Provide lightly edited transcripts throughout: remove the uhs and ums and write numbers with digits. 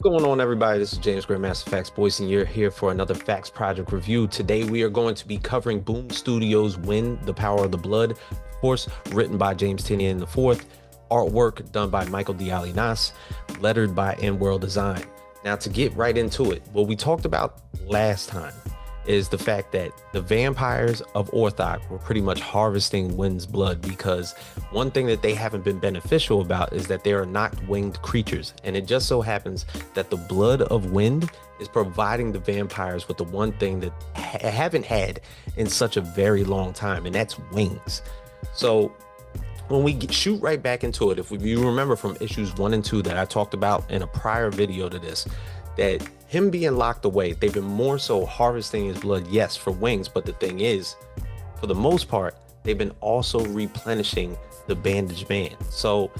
What's going on, everybody? This is James Grandmaster Facts Boyce, and you're here for another Facts Project review. Today, we are going to be covering Boom Studios' Wynd, The Power of the Blood, of course, written by James Tynion IV, artwork done by Michael Dialynas, lettered by In-World Design. Now, to get right into it, what we talked about last time is the fact that the vampires of Orthok were pretty much harvesting Wynd's blood, because one thing that they haven't been beneficial about is that they are not winged creatures. And it just so happens that the blood of Wynd is providing the vampires with the one thing that haven't had in such a very long time, and that's wings. So when we shoot right back into it, if you remember from issues 1 and 2 that I talked about in a prior video to this, that him being locked away, they've been more so harvesting his blood, yes, for wings, but the thing is, for the most part, they've been also replenishing the Bandaged Man. So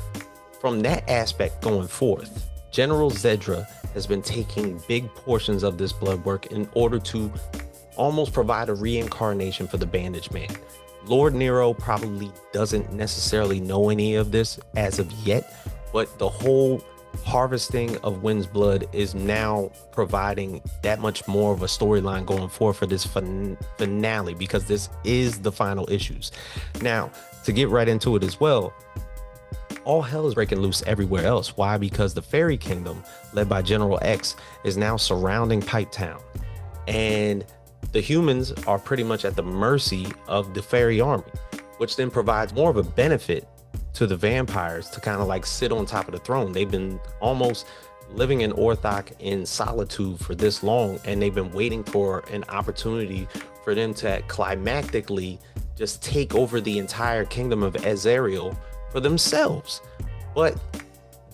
from that aspect going forth, General Zedra has been taking big portions of this blood work in order to almost provide a reincarnation for the Bandaged Man. Lord Nero probably doesn't necessarily know any of this as of yet, but the whole harvesting of Wynd's blood is now providing that much more of a storyline going forward for this finale, because this is the final issues. Now, to get right into it as well, all hell is breaking loose everywhere else. Why? Because the Fairy Kingdom, led by General X, is now surrounding Pipetown, and the humans are pretty much at the mercy of the Faerie Army, which then provides more of a benefit to the vampires to kind of like sit on top of the throne. They've been almost living in Orthok in solitude for this long, and they've been waiting for an opportunity for them to climactically just take over the entire kingdom of Azariel for themselves. But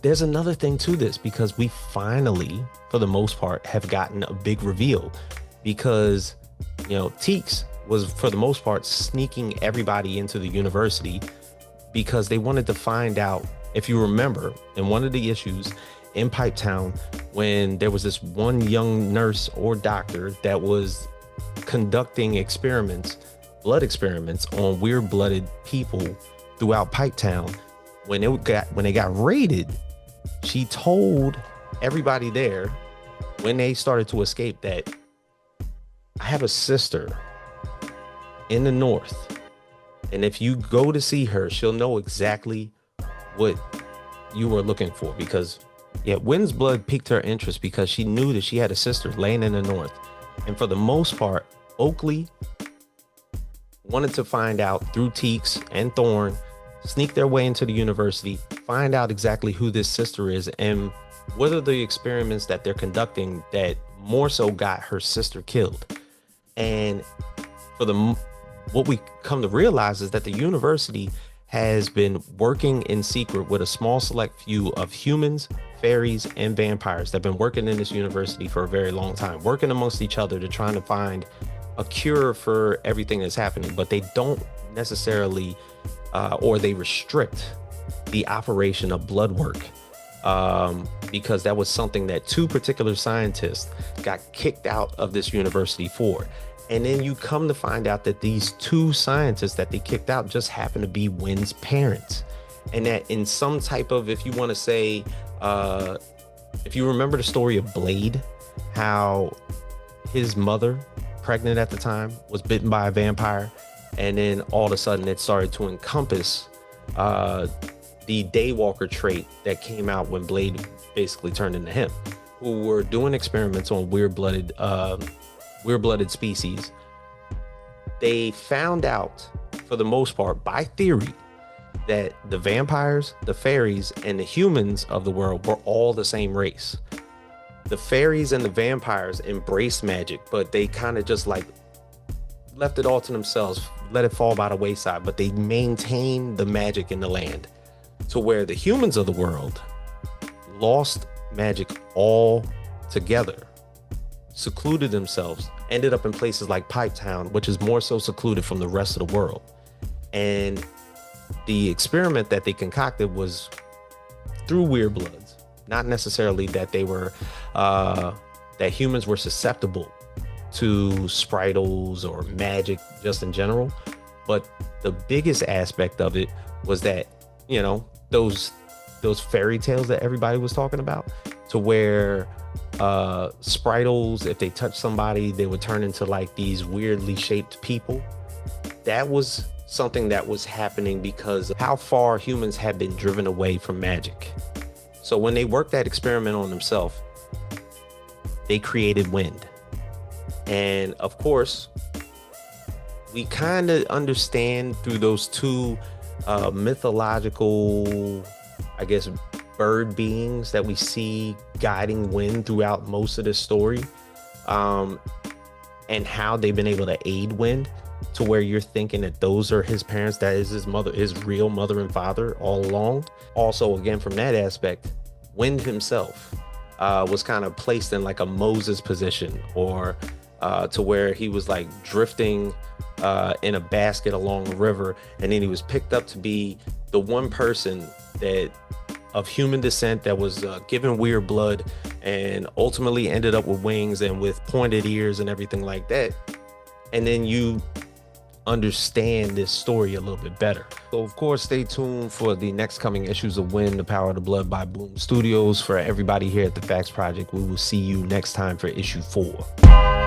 there's another thing to this, because we finally, for the most part, have gotten a big reveal, because Teeks was for the most part sneaking everybody into the university because they wanted to find out, if you remember, in one of the issues in Pipetown, when there was this one young nurse or doctor that was conducting experiments, blood experiments on weird-blooded people throughout Pipetown. When they got raided, she told everybody there, when they started to escape, that I have a sister in the north, and if you go to see her, she'll know exactly what you were looking for. Because Wynd's blood piqued her interest because she knew that she had a sister laying in the north. And for the most part, Oakley wanted to find out through Teeks and Thorn, sneak their way into the university, find out exactly who this sister is, and what are the experiments that they're conducting that more so got her sister killed. And what we come to realize is that the university has been working in secret with a small select few of humans, fairies, and vampires that have been working in this university for a very long time, working amongst each other to try to find a cure for everything that's happening. But they don't necessarily, or they restrict the operation of blood work, because that was something that 2 particular scientists got kicked out of this university for. And then you come to find out that these 2 scientists that they kicked out just happen to be Wynd's parents. And that in some type of, if you want to say, if you remember the story of Blade, how his mother, pregnant at the time, was bitten by a vampire. And then all of a sudden it started to encompass the Daywalker trait that came out when Blade basically turned into him, who were doing experiments on weird-blooded species. They found out, for the most part, by theory, that the vampires, the fairies, and the humans of the world were all the same race. The fairies and the vampires embraced magic, but they kind of just like left it all to themselves, let it fall by the wayside, but they maintained the magic in the land, to where the humans of the world lost magic all together, secluded themselves, ended up in places like Pipetown, which is more so secluded from the rest of the world. And the experiment that they concocted was through Weirdbloods, not necessarily that they were that humans were susceptible to sprites or magic just in general, but the biggest aspect of it was that those fairy tales that everybody was talking about, to where Spritles, if they touched somebody, they would turn into like these weirdly shaped people. That was something that was happening because of how far humans had been driven away from magic. So when they worked that experiment on themselves, they created Wynd. And of course, we kind of understand through those two mythological, I guess, bird beings that we see guiding Wynd throughout most of the story, and how they've been able to aid Wynd to where you're thinking that those are his parents, that is his mother, his real mother and father all along. Also, again, from that aspect, Wynd himself was kind of placed in like a Moses position, or to where he was like drifting in a basket along a river, and then he was picked up to be the one person that of human descent that was given weird blood and ultimately ended up with wings and with pointed ears and everything like that. And then you understand this story a little bit better. So of course, stay tuned for the next coming issues of Wynd, the Power of the Blood by Boom Studios. For everybody here at the Facts Project, we will see you next time for issue 4.